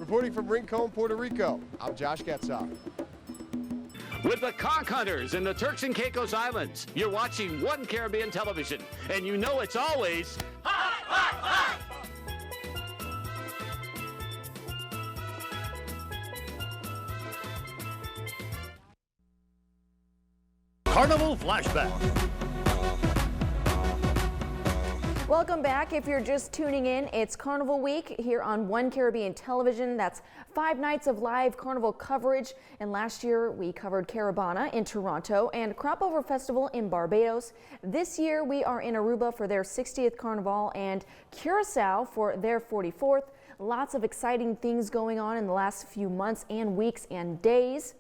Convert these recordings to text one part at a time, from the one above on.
Reporting from Rincon, Puerto Rico, I'm Josh Getzoff. With the conch hunters in the Turks and Caicos Islands, you're watching One Caribbean Television, and you know it's always hot, hot, hot! Carnival Flashback. Welcome back. If you're just tuning in, it's Carnival Week here on One Caribbean Television. That's 5 nights of live Carnival coverage. And last year we covered Caravana in Toronto and Cropover Festival in Barbados. This year we are in Aruba for their 60th Carnival and Curacao for their 44th. Lots of exciting things going on in the last few months and weeks and days.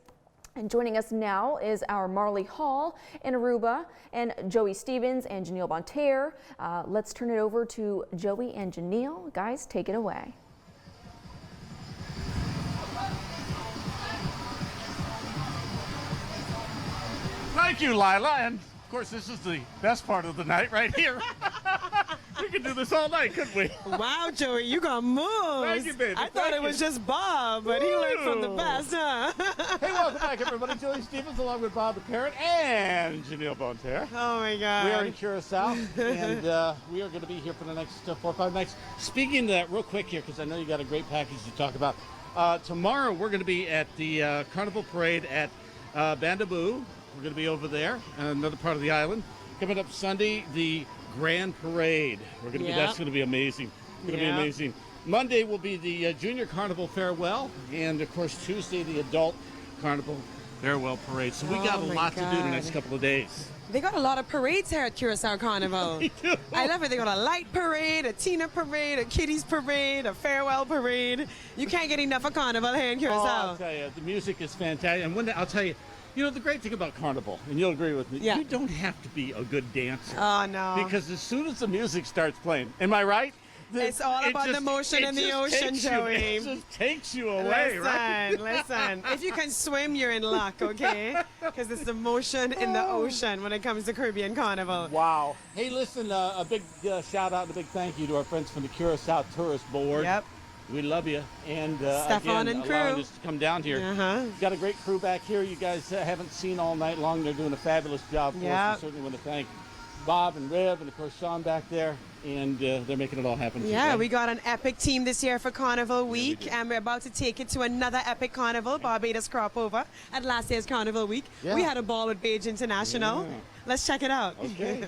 And joining us now is our Marley Hall in Aruba and Joey Stevens and Janelle Bonterre. Let's turn it over to Joey and Janelle. Guys, take it away. Thank you, Lila. And of course, this is the best part of the night right here. We could do this all night, couldn't we? Wow, Joey, you got moves. Thank you, baby. I thought it was just Bob, but he learned from the best, huh? Hey, welcome back, everybody. Joey Stevens along with Bob the Parrot and Janelle Bonterre. Oh, my God. We are in Curacao, and we are going to be here for the next 4 or 5 nights. Speaking of that, real quick here, because I know you got a great package to talk about. Tomorrow, we're going to be at the Carnival Parade at Bandaboo. We're going to be over there, another part of the island. Coming up Sunday, the Grand Parade. We're going to be. That's going to be amazing. Going to be amazing. Monday will be the Junior Carnival Farewell, and of course Tuesday the Adult Carnival Farewell Parade. So we got a lot to do the next couple of days. They got a lot of parades here at Curacao Carnival. They do. I love it. They got a light parade, a Tina parade, a Kitties parade, a farewell parade. You can't get enough of Carnival here in Curacao. Oh, I'll tell you, the music is fantastic. And one day, I'll tell you, you know, the great thing about Carnival, and you'll agree with me, you don't have to be a good dancer. Oh, no. Because as soon as the music starts playing, am I right? It's all about the motion in the ocean, Joey. It just takes you away, right? Listen. If you can swim, you're in luck, okay? Because it's the motion in the ocean when it comes to Caribbean Carnival. Wow. Hey, listen, a big shout out and a big thank you to our friends from the Curacao Tourist Board. Yep. We love you, and Stefan again, and crew. allowing us to come down here. Got a great crew back here. You guys haven't seen all night long. They're doing a fabulous job for us. We certainly want to thank Bob and Riv, and of course Sean back there, and they're making it all happen. Yeah, we got an epic team this year for Carnival Week, and we're about to take it to another epic carnival, Barbados Cropover, at last year's Carnival Week. Yeah. We had a ball with Beige International. Yeah. Let's check it out. Okay.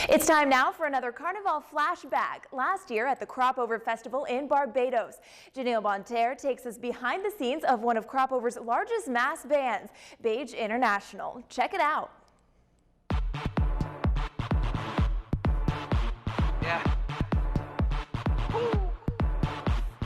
It's time now for another Carnival Flashback. Last year at the Cropover Festival in Barbados, Janelle Bonterre takes us behind the scenes of one of Cropover's largest mass bands, Beige International. Check it out.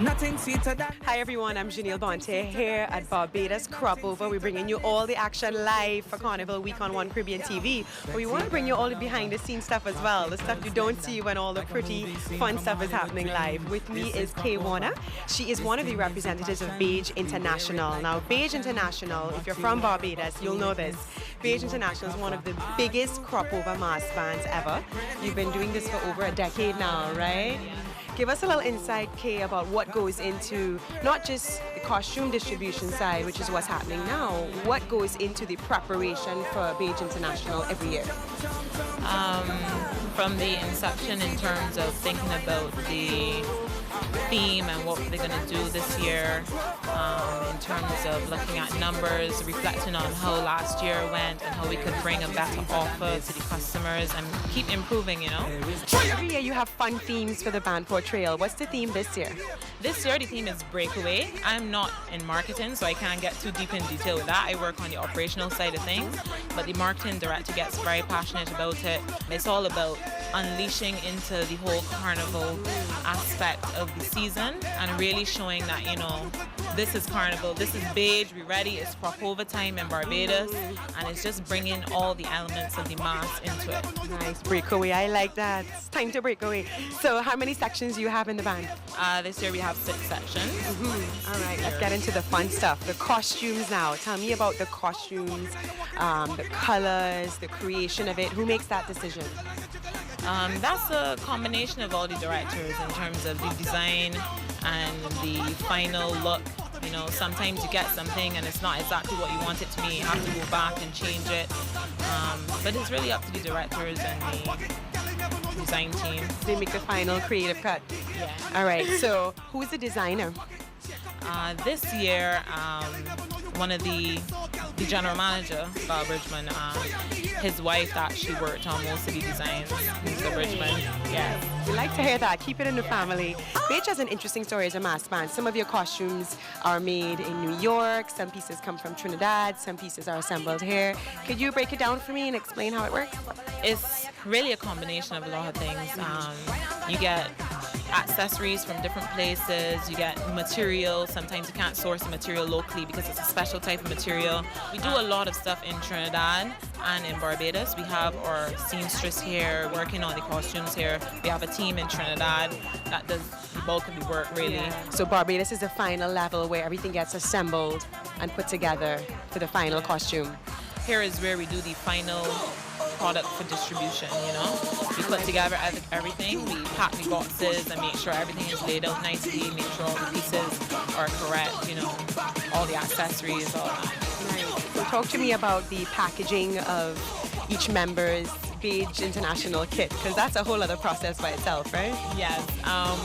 Nothing sweeter than. Hi everyone, I'm Janelle Bonterre here at Barbados Cropover. We're bringing you all the action live for Carnival Week on One Caribbean TV. But we want to bring you all the behind the scenes stuff as well, the stuff you don't see when all the pretty fun stuff is happening live. With me is Kay Warner. She is one of the representatives of Beige International. Now Beige International, if you're from Barbados, you'll know this. Beige International is one of the biggest Cropover mass bands ever. You've been doing this for over a decade now, right? Give us a little insight, Kay, about what goes into not just the costume distribution side, which is what's happening now, what goes into the preparation for Beige International every year? From the inception in terms of thinking about the theme and what they're going to do this year, in terms of looking at numbers, reflecting on how last year went and how we could bring a better offer to the customers and keep improving, you know. Every year you have fun themes for the band portrayal. What's the theme this year? This year the theme is Breakaway. I'm not in marketing, so I can't get too deep in detail with that. I work on the operational side of things, but the marketing director gets very passionate about it. It's all about unleashing into the whole carnival aspect of the season and really showing that, you know, this is carnival, this is Beige, we're ready, it's Cropover time in Barbados, and it's just bringing all the elements of the mass into it. Nice, breakaway, I like that. It's time to break away. So how many sections do you have in the band? This year we have 6 sections. All right, let's get into the fun stuff. The costumes now. Tell me about the costumes, the colors, the creation of it. Who makes that decision? That's a combination of all the directors in terms of the design and the final look. You know, sometimes you get something and it's not exactly what you want it to be. You have to go back and change it. But it's really up to the directors and the design team. They make the final creative cut. Yeah. All right, so who's the designer? This year, one of the general manager, Bob Bridgman, his wife actually worked on most of the designs, Mr. Bridgman. Yes. We like to hear that. Keep it in the family. Beige has an interesting story as a mass band. Some of your costumes are made in New York. Some pieces come from Trinidad. Some pieces are assembled here. Could you break it down for me and explain how it works? It's really a combination of a lot of things. You get accessories from different places, you get material. Sometimes you can't source the material locally because it's a special type of material. We do a lot of stuff in Trinidad and in Barbados. We have our seamstress here working on the costumes here. We have a team in Trinidad that does the bulk of the work, really. Yeah. So Barbados is the final level where everything gets assembled and put together for the final costume. Here is where we do the final product for distribution, you know. We put together everything, we pack the boxes and make sure everything is laid out nicely, make sure all the pieces are correct, you know, all the accessories, all that. Right. So talk to me about the packaging of each member's Beige International kit, because that's a whole other process by itself, right? Yes,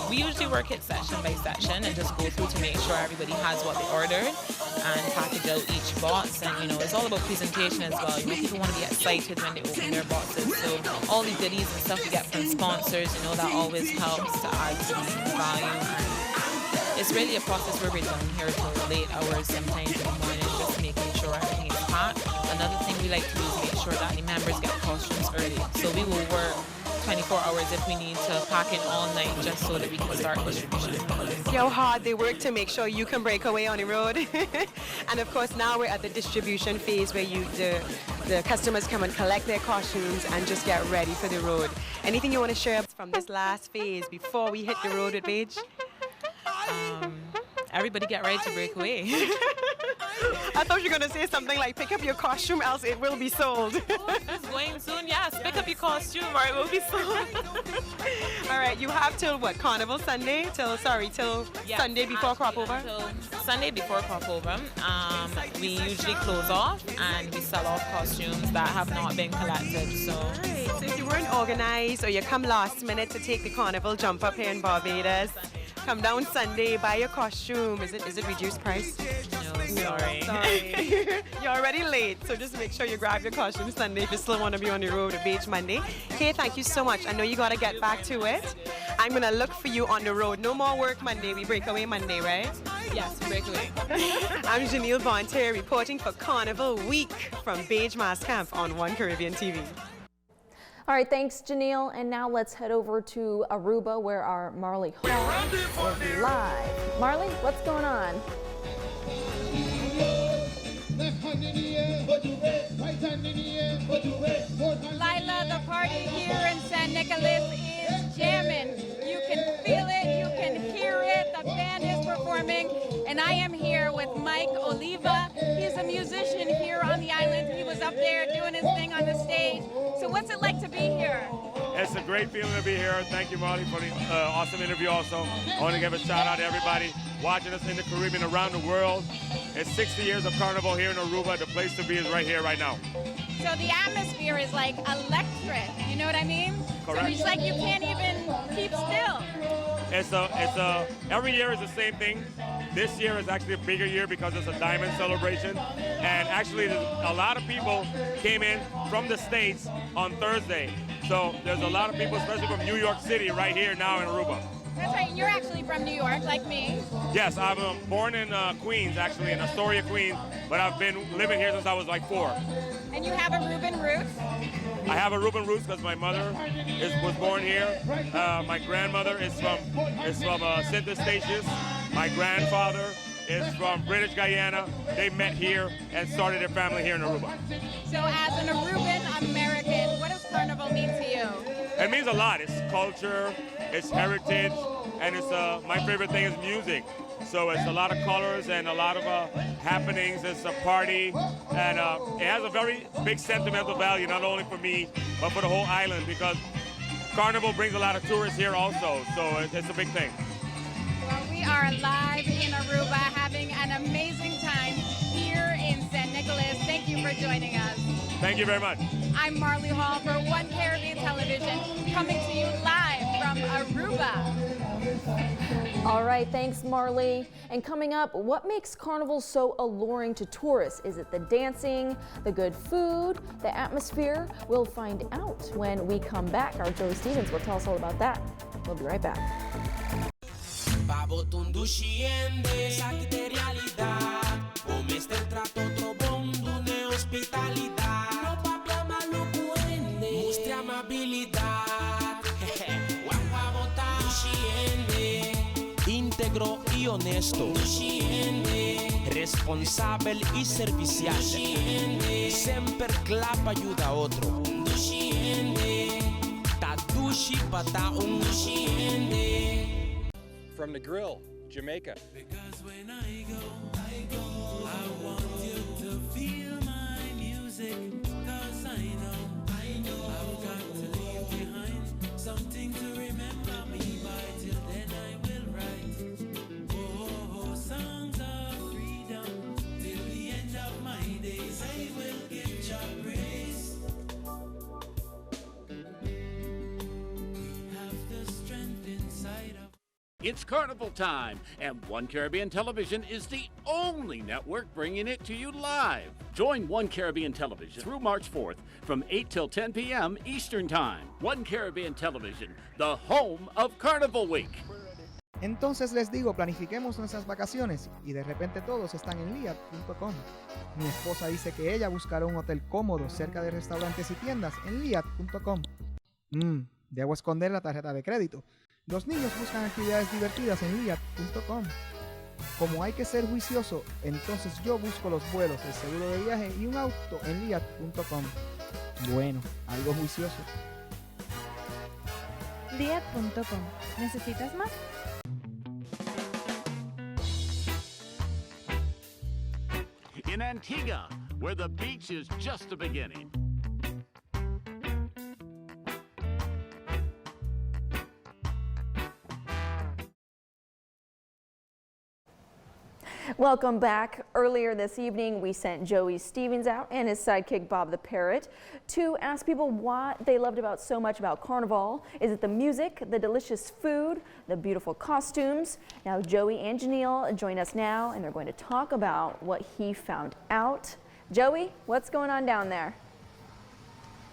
we usually work it section by section and just go through to make sure everybody has what they ordered and package out each box. And you know, it's all about presentation as well. You know, people want to be excited when they open their boxes. So all the goodies and stuff we get from sponsors, you know, that always helps to add to the value. And it's really a process where we're down here till late hours, sometimes in the morning, just making sure everything is packed. Another thing we like to do is make sure that the members get costumes early. So we will work 24 hours if we need to pack in all night just so that we can start distribution. See how hard they work to make sure you can break away on the road. And of course now we're at the distribution phase where the customers come and collect their costumes and just get ready for the road. Anything you want to share from this last phase before we hit the road with Beige? Everybody get ready to break away. I thought you were going to say something like pick up your costume else it will be sold. It's going soon, yes. Pick up your costume or it will be sold. All right, you have till what, Carnival Sunday? Till Yes, Sunday before crop over? Until Sunday before crop over. We usually close off and we sell off costumes that have not been collected. So, Right, so if you weren't organized or you come last minute to take the carnival jump up here in Barbados, come down Sunday, buy your costume. Is it reduced price? no, sorry. You're already late, so just make sure you grab your costume Sunday if you still want to be on the road with Beige Monday. Kay, thank you so much. I know you got to get back to it. I'm going to look for you on the road. No more work Monday. We break away Monday, right? Yes, break away. I'm Janelle Bonte reporting for Carnival Week from Beige Mass Camp on One Caribbean TV. All right, thanks, Janelle. And now let's head over to Aruba, where our Marley Hall is live. Marley, what's going on? Lila, the party here in San Nicolas is jamming. You can feel it, you can hear it. The band is performing, and I am here with Mike Oliva. He's a musician here on the island. He was up there doing his thing on the stage. So what's it like to be here? It's a great feeling to be here. Thank you, Marley, for the awesome interview also. I want to give a shout out to everybody watching us in the Caribbean, around the world. It's 60 years of Carnival here in Aruba. The place to be is right here, right now. So the atmosphere is like electric, you know what I mean? Correct. So it's like you can't even keep still. Every year is the same thing. This year is actually a bigger year because it's a diamond celebration. And actually, a lot of people came in from the States on Thursday. So there's a lot of people, especially from New York City, right here now in Aruba. That's right, and you're actually from New York, like me. Yes, I'm born in Queens, actually, in Astoria, Queens, but I've been living here since I was like 4. And you have Aruban roots? I have Aruban roots because my mother was born here. My grandmother is from St. Eustatius. My grandfather is from British Guyana. They met here and started their family here in Aruba. So as an Aruban American, what does Carnival mean to you? It means a lot. It's culture, it's heritage, and it's my favorite thing is music. So it's a lot of colors and a lot of happenings. It's a party, and it has a very big sentimental value, not only for me, but for the whole island, because Carnival brings a lot of tourists here also, so it's a big thing. Well, we are live in Aruba having an amazing time here in San Nicolas. Thank you for joining us. Thank you very much. I'm Marley Hall for One Caribbean Television, coming to you live from Aruba. All right, thanks, Marley. And coming up, what makes Carnival so alluring to tourists? Is it the dancing, the good food, the atmosphere? We'll find out when we come back. Our Joey Stevens will tell us all about that. We'll be right back. Íntegro y honesto, responsable y servicial, sempre clapa ayuda a otro, tadushi pataung. From the grill, Jamaica. Because when I go, I want you to feel my music, 'cause I know I've got to leave behind something to remember me by. Till then I will write songs of freedom. Till the end of my days I will give Jah praise. We have the strength inside of. It's Carnival time, and One Caribbean Television is the only network bringing it to you live. Join One Caribbean Television through March 4th from 8 till 10 p.m. Eastern Time. One Caribbean Television, the home of Carnival Week. Entonces les digo, planifiquemos nuestras vacaciones y de repente todos están en liat.com. Mi esposa dice que ella buscará un hotel cómodo cerca de restaurantes y tiendas en liat.com. Debo esconder la tarjeta de crédito. Los niños buscan actividades divertidas en liat.com. Como hay que ser juicioso, entonces yo busco los vuelos, el seguro de viaje y un auto en liat.com. Bueno, algo juicioso. Liat.com. ¿Necesitas más? In Antigua, where the beach is just the beginning. Welcome back. Earlier this evening, we sent Joey Stevens out and his sidekick Bob the Parrot to ask people what they loved so much about Carnival. Is it the music, the delicious food, the beautiful costumes? Now Joey and Janelle join us now, and they're going to talk about what he found out. Joey, what's going on down there?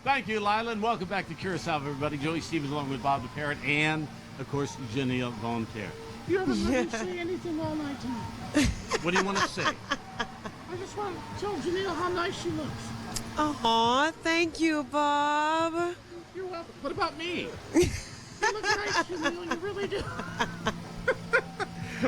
Thank you, Lila, and welcome back to Curacao, everybody. Joey Stevens along with Bob the Parrot and, of course, Janelle Bonterre. You haven't let me say anything all night tonight. What do you want to say? I just want to tell Janelle how nice she looks. Aw, thank you, Bob. You're welcome. What about me? You look nice, Janelle, you really do.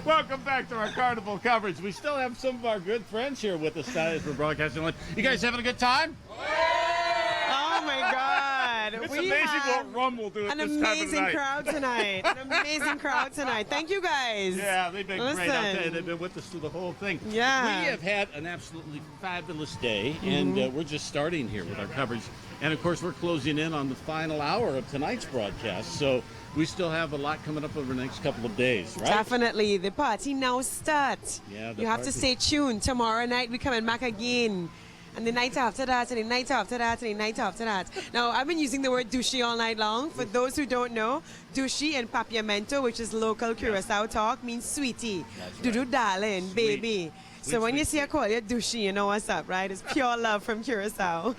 Welcome back to our Carnival coverage. We still have some of our good friends here with us as we're broadcasting. You guys having a good time? Oh my God. It's amazing what Rum will do at this time of the night. An amazing crowd tonight. An amazing crowd tonight. Thank you guys. Yeah, they've been great. I'll tell you, they've been with us through the whole thing. Yeah. We have had an absolutely fabulous day, and we're just starting here with our coverage. And of course, we're closing in on the final hour of tonight's broadcast. So we still have a lot coming up over the next couple of days, right? Definitely. The party now starts. Yeah, you have to stay tuned. Tomorrow night we're coming back again. And the night after that, and the night after that, and the night after that. Now, I've been using the word douche all night long. For those who don't know, douche in Papiamento, which is local Curacao talk, means sweetie. Dudu darling, baby. So when you see I call you douche, you know what's up, right? It's pure love from Curacao.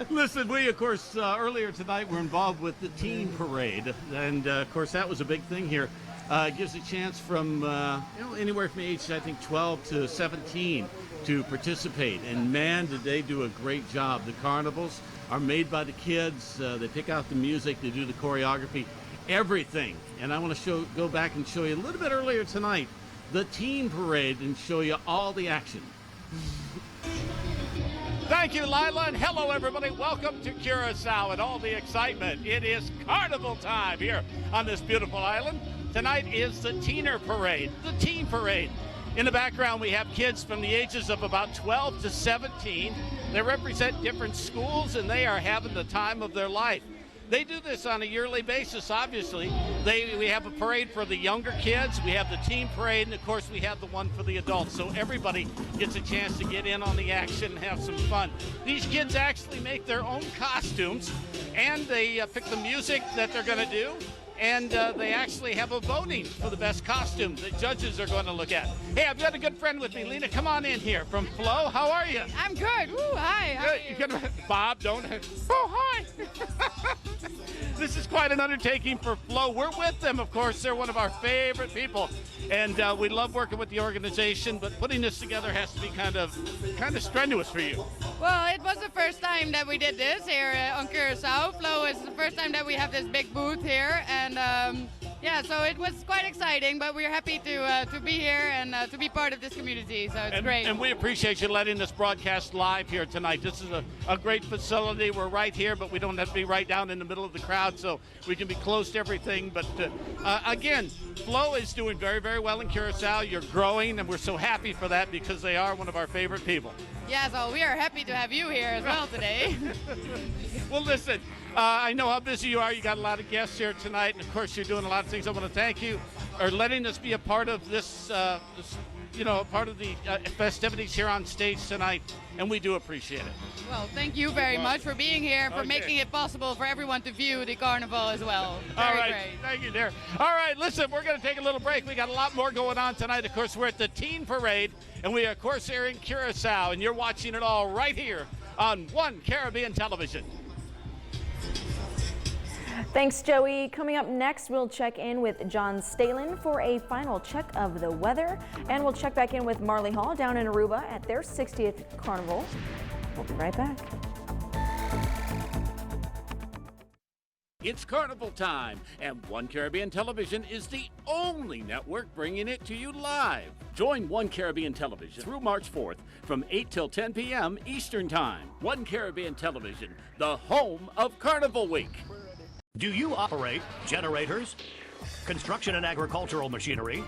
Listen, we, of course, earlier tonight were involved with the teen parade. And, of course, that was a big thing here. It gives a chance from, anywhere from age, I think, 12 to 17 to participate. And, man, did they do a great job. The carnivals are made by the kids. They pick out the music. They do the choreography, everything. And I want to go back and show you a little bit earlier tonight the teen parade and show you all the action. Thank you, Lila, and hello, everybody. Welcome to Curacao and all the excitement. It is carnival time here on this beautiful island. Tonight is the Teener Parade, the Teen Parade. In the background, we have kids from the ages of about 12 to 17. They represent different schools, and they are having the time of their life. They do this on a yearly basis, obviously. We have a parade for the younger kids, we have the teen parade, and of course we have the one for the adults. So everybody gets a chance to get in on the action and have some fun. These kids actually make their own costumes, and they pick the music that they're going to do. And they actually have a voting for the best costume that judges are going to look at. Hey, I've got a good friend with me. Lena, come on in here from Flo. How are you? I'm good. Woo, hi. How are you? Bob, don't. Oh, hi. This is quite an undertaking for Flo. We're with them, of course. They're one of our favorite people. And we love working with the organization, but putting this together has to be kind of strenuous for you. Well, it was the first time that we did this here on Curacao. Flo is the first time that we have this big booth here, and yeah, so it was quite exciting. But we're happy to be here and to be part of this community. So it's great. And we appreciate you letting us broadcast live here tonight. This is a great facility. We're right here, but we don't have to be right down in the middle of the crowd, so we can be close to everything. But again, Flo is doing very, very well in Curacao. You're growing, and we're so happy for that because they are one of our favorite people. Yeah, so we are happy to have you here as well today. Well, listen, I know how busy you are. You got a lot of guests here tonight, and of course, you're doing a lot of things. I want to thank you for letting us be a part of this, part of the festivities here on stage tonight, and we do appreciate it. Well, thank you very much for being here, for making it possible for everyone to view the carnival as well. Very great. Thank you, dear. All right, listen, we're going to take a little break. We got a lot more going on tonight. Of course, we're at the Teen Parade, and we are, of course, here in Curacao, and you're watching it all right here on One Caribbean Television. Thanks, Joey. Coming up next, we'll check in with John Stalin for a final check of the weather, and we'll check back in with Marley Hall down in Aruba at their 60th Carnival. We'll be right back. It's carnival time, and One Caribbean Television is the only network bringing it to you live. Join One Caribbean Television through March 4th from 8 till 10 p.m. Eastern Time. One Caribbean Television, the home of Carnival Week. Do you operate generators, construction and agricultural machinery,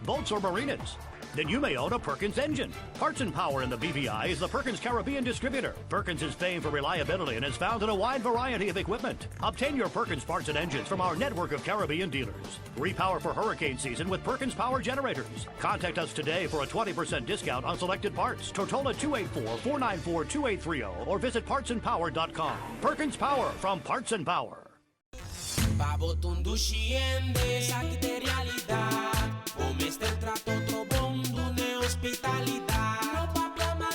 boats or marinas? Then you may own a Perkins engine. Parts and Power in the BVI is the Perkins Caribbean distributor. Perkins is famed for reliability and is found in a wide variety of equipment. Obtain your Perkins parts and engines from our network of Caribbean dealers. Repower for hurricane season with Perkins Power generators. Contact us today for a 20% discount on selected parts. Tortola 284-494-2830 or visit partsandpower.com. Perkins Power from Parts and Power. Ospitalidad, no problema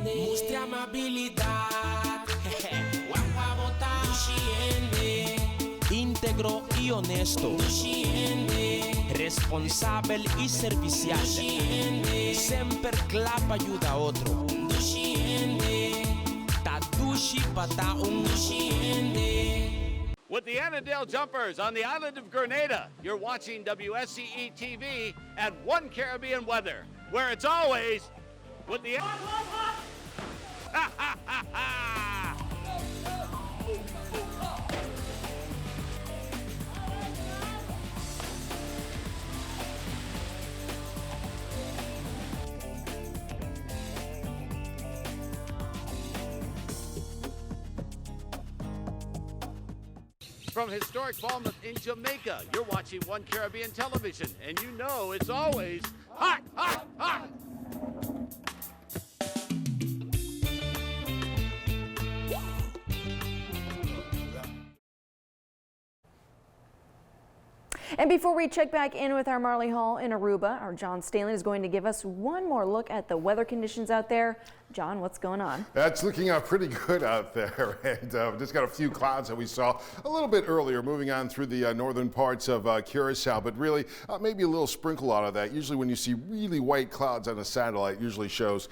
muestre amabilidad. Guapa bota, íntegro y honesto, responsable y servicial, siempre clapa ayuda a otro. Tadushi pata With the Annandale Jumpers on the island of Grenada, you're watching WSCE TV and One Caribbean Weather, where it's always with the... From historic Falmouth in Jamaica, you're watching One Caribbean Television, and you know it's always hot, hot, hot! And before we check back in with our Marley Hall in Aruba, our John Stalin is going to give us one more look at the weather conditions out there. John, what's going on? That's looking pretty good out there, and just got a few clouds that we saw a little bit earlier moving on through the northern parts of Curacao, but really maybe a little sprinkle out of that. Usually when you see really white clouds on a satellite, usually shows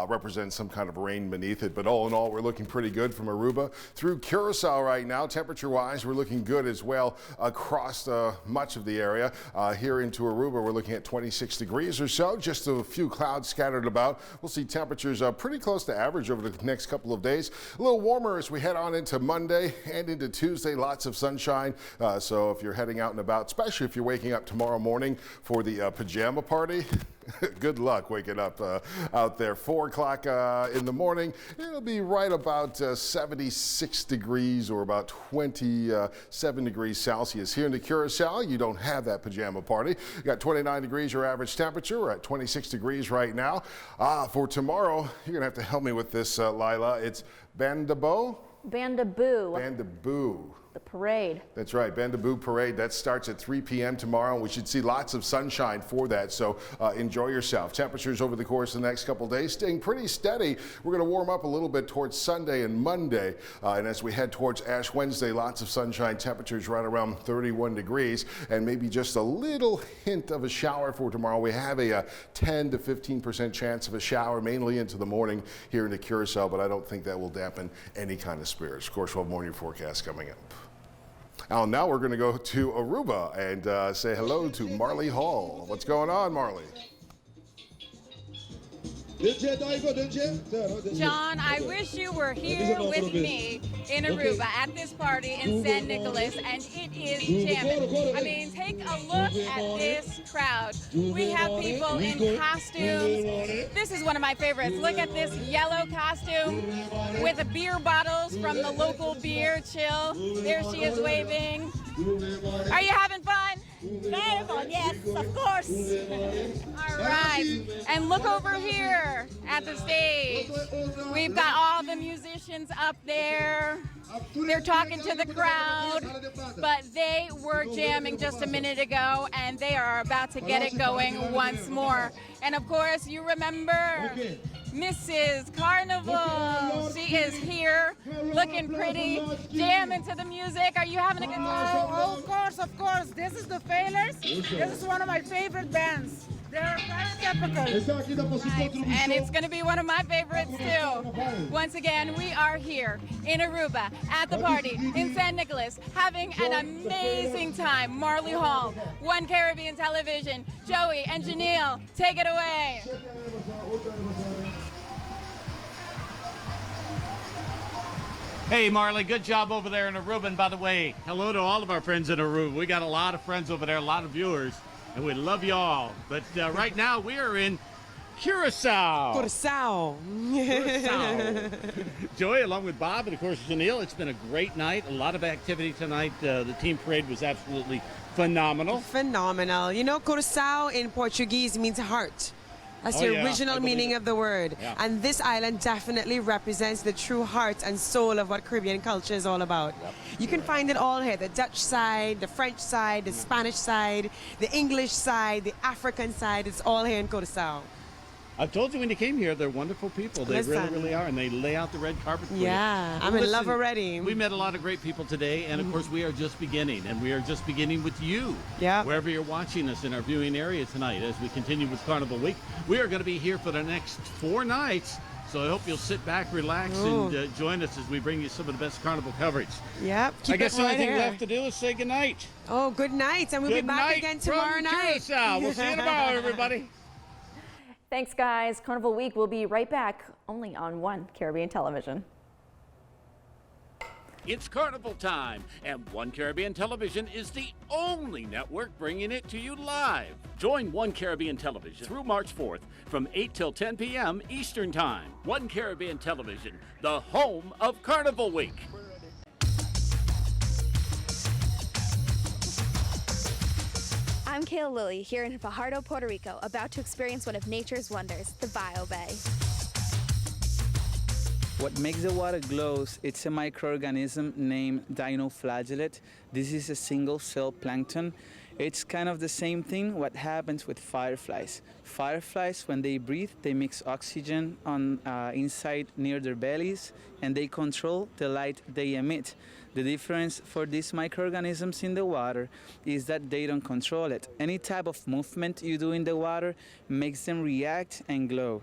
represents some kind of rain beneath it, but all in all, we're looking pretty good from Aruba through Curacao right now. Temperature-wise, we're looking good as well across much of the area. Here into Aruba, we're looking at 26 degrees or so, just a few clouds scattered about. We'll see temperatures pretty close to average over the next couple of days. A little warmer as we head on into Monday and into Tuesday. Lots of sunshine. So if you're heading out and about, especially if you're waking up tomorrow morning for the pajama party, Good luck waking up out there. 4 o'clock in the morning. It'll be right about 76 degrees or about 27 degrees Celsius. Here in the Curacao, you don't have that pajama party. You got 29 degrees your average temperature. We're at 26 degrees right now. For tomorrow, you're going to have to help me with this, Lila. It's Bandaboo? Bandaboo. Bandaboo. The parade. That's right, Bandaboo Parade. That starts at 3 p.m. tomorrow. We should see lots of sunshine for that, so enjoy yourself. Temperatures over the course of the next couple days staying pretty steady. We're going to warm up a little bit towards Sunday and Monday, and as we head towards Ash Wednesday, lots of sunshine. Temperatures right around 31 degrees, and maybe just a little hint of a shower for tomorrow. We have a 10 to 15% chance of a shower, mainly into the morning here in the Curacao, but I don't think that will dampen any kind of spirits. Of course, we'll have more in your forecast coming up. Now we're going to go to Aruba and say hello to Marley Hall. What's going on, Marley? John, I wish you were here with me in Aruba at this party in San Nicolas, and it is jamming. I mean, take a look at this crowd. We have people in costumes. This is one of my favorites. Look at this yellow costume with the beer bottles from the local beer chill. There she is waving. Are you having fun? Very fun, yes, of course. All right, and look over here at the stage. We've got all the musicians up there. They're talking to the crowd, but they were jamming just a minute ago, and they are about to get it going once more. And of course, you remember Mrs. Carnival. She is here, looking pretty, jamming to the music. Are you having a good time? Oh, of course. This is the Failers. This is one of my favorite bands. They're very typical. Right. And it's going to be one of my favorites too. Once again, we are here in Aruba at the party in San Nicolas, having an amazing time. Marley Hall, One Caribbean Television, Joey and Janelle, take it away. Hey, Marley, good job over there in Aruba. And by the way, hello to all of our friends in Aruba. We got a lot of friends over there, a lot of viewers, and we love you all. But right now, we are in Curacao. Curacao. Joey, along with Bob, and of course, Janelle, it's been a great night. A lot of activity tonight. The team parade was absolutely phenomenal. Phenomenal. You know, Curacao in Portuguese means heart. That's the original meaning of the word. Yeah. And this island definitely represents the true heart and soul of what Caribbean culture is all about. Yep. You can find it all here. The Dutch side, the French side, the Spanish side, the English side, the African side. It's all here in Curacao. I've told you when you came here, they're wonderful people. They Listen. really, really are, and they lay out the red carpet for you. Yeah, I'm in love already. We met a lot of great people today, and of course, we are just beginning, and we are just beginning with you. Yeah. Wherever you're watching us in our viewing area tonight, as we continue with Carnival Week, we are going to be here for the next 4 nights. So I hope you'll sit back, relax, and join us as we bring you some of the best Carnival coverage. Yep. I guess the only thing left to do is say goodnight. Oh, good night, and we'll be back again tomorrow night. We'll see you tomorrow, everybody. Thanks, guys. Carnival Week will be right back only on One Caribbean Television. It's Carnival time, and One Caribbean Television is the only network bringing it to you live. Join One Caribbean Television through March 4th from 8 till 10 p.m. Eastern Time. One Caribbean Television, the home of Carnival Week. I'm Kayla Lilly here in Fajardo, Puerto Rico, about to experience one of nature's wonders, the Bio Bay. What makes the water glow, it's a microorganism named dinoflagellate. This is a single-cell plankton. It's kind of the same thing what happens with fireflies. Fireflies, when they breathe, they mix oxygen on inside near their bellies, and they control the light they emit. The difference for these microorganisms in the water is that they don't control it. Any type of movement you do in the water makes them react and glow.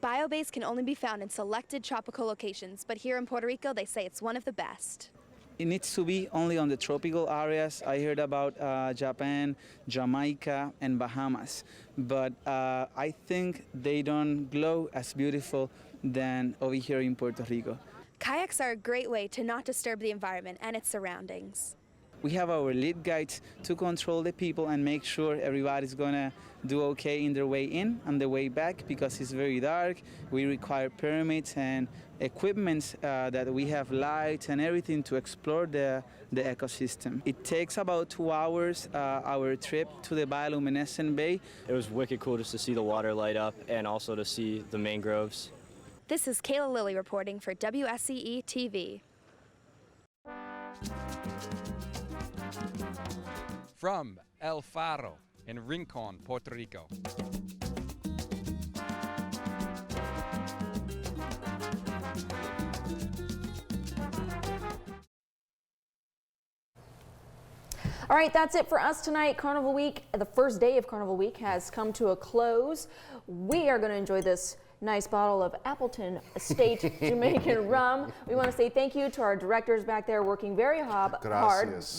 Biobays can only be found in selected tropical locations, but here in Puerto Rico, they say it's one of the best. It needs to be only on the tropical areas. I heard about Japan, Jamaica, and Bahamas, but I think they don't glow as beautiful than over here in Puerto Rico. Kayaks are a great way to not disturb the environment and its surroundings. We have our lead guides to control the people and make sure everybody's gonna do okay in their way in and the way back, because it's very dark. We require permits and equipment that we have lights and everything to explore the ecosystem. It takes about 2 hours, our trip to the bioluminescent bay. It was wicked cool just to see the water light up and also to see the mangroves. This is Kayla Lilly reporting for WSCE TV. From El Faro in Rincon, Puerto Rico. All right, that's it for us tonight. Carnival Week, the first day of Carnival Week has come to a close. We are going to enjoy this nice bottle of Appleton Estate Jamaican rum. We want to say thank you to our directors back there working very hard,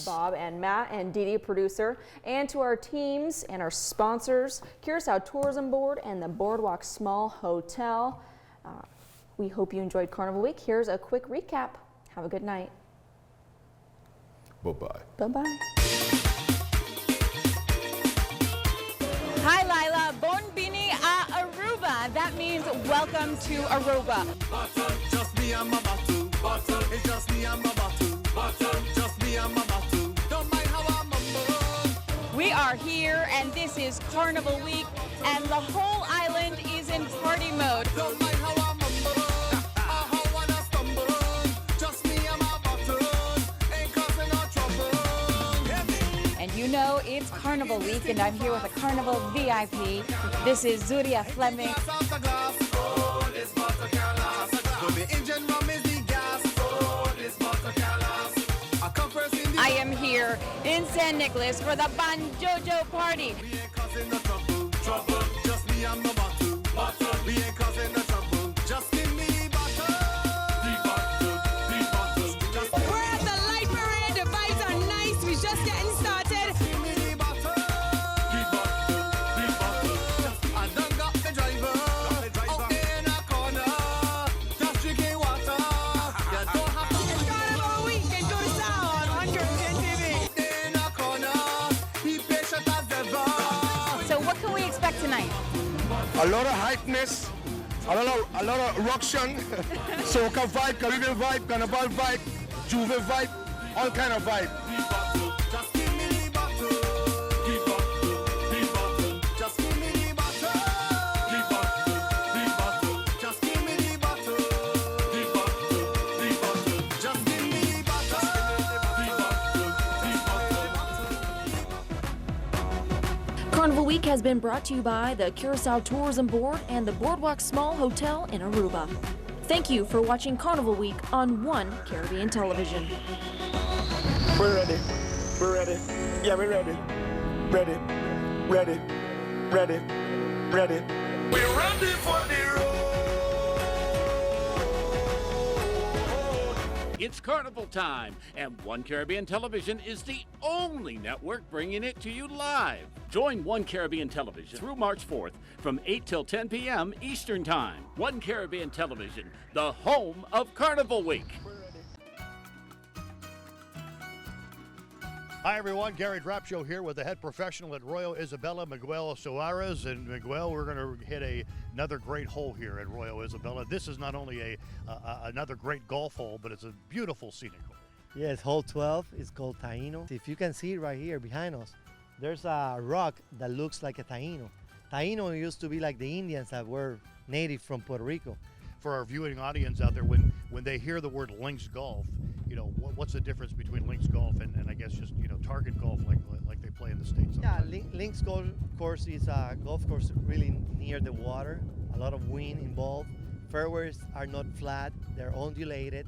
Bob and Matt and Dee Dee, producer, and to our teams and our sponsors, Curacao Tourism Board and the Boardwalk Small Hotel. We hope you enjoyed Carnival Week. Here's a quick recap. Have a good night. Bye-bye. Bye-bye. Hi, Lila. Bonbini a Aruba. That means welcome to Aruba. Just me and my bottle. It's just me and my bottle. Just me and my bottle. Don't mind how I mumble. We are here, and this is Carnival Week, and the whole island is in party mode. Don't mind how I mumble. How wanna stumble. Just me and my bottle. Ain't causing no trouble. And you know it's Carnival Week, and I'm here with a Carnival VIP. This is Zuria Fleming. I am here in San Nicolas for the Banjojo party. We ain't causing no trouble. Just me and my bottle. We ain't causing no trouble. Just give me the bottle. We're at the light parade. The vibes are nice. We're just getting started. Give me the bottle. I done got the driver out there in a corner, just drinking water. You don't have to. It's Carnival Week and go to sound on Caribbean TV. Out there in a corner, he patient as ever. So what can we expect tonight? A lot of hypeness, a lot of ruction, soca vibe, Caribbean vibe, Carnival vibe, Juve vibe, all kind of vibe. Just give me the bottle. Just give me the bottle. Just give me the bottle. Just give me the bottle. Carnival Week has been brought to you by the Curacao Tourism Board and the Boardwalk Small Hotel in Aruba. Thank you for watching Carnival Week on One Caribbean Television. We're ready. We're ready. Yeah, we're ready. Ready. Ready. Ready. Ready. We're ready for the road. It's Carnival time, and One Caribbean Television is the only network bringing it to you live. Join One Caribbean Television through March 4th from 8 till 10 p.m. Eastern Time. One Caribbean Television, the home of Carnival Week. Hi everyone, Gary Drapshow here with the head professional at Royal Isabella, Miguel Soares. And Miguel, we're going to hit another great hole here at Royal Isabella. This is not only another great golf hole, but it's a beautiful scenic hole. Yes, hole 12 is called Taino. If you can see it right here behind us, there's a rock that looks like a Taino. Taino used to be like the Indians that were native from Puerto Rico. For our viewing audience out there, when they hear the word links golf, you know, what's the difference between links golf and I guess just, you know, target golf like they play in the States? Yeah, links golf course is a golf course really near the water, a lot of wind involved. Fairways are not flat, they're undulated,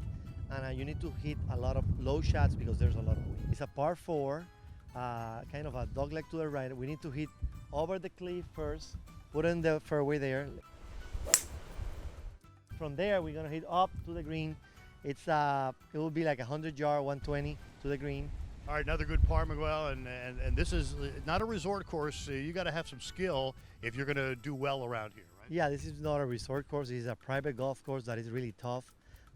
and you need to hit a lot of low shots because there's a lot of wind. It's a par 4, kind of a dogleg to the right. We need to hit over the cliff first, put in the fairway there. From there, we're gonna hit up to the green. It will be like 100-yard, 120 to the green. All right, another good par, Miguel, and this is not a resort course. You got to have some skill if you're going to do well around here, right? Yeah, this is not a resort course. It's a private golf course that is really tough,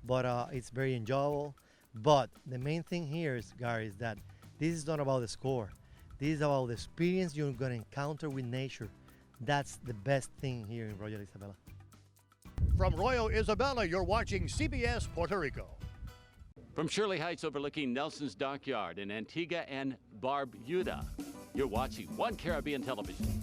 but it's very enjoyable. But the main thing here is, Gary, is that This is not about the score. This is about the experience you're going to encounter with nature. That's the best thing here in Royal Isabella. From Royal Isabella, you're watching CBS Puerto Rico. From Shirley Heights overlooking Nelson's Dockyard in Antigua and Barbuda, you're watching One Caribbean Television.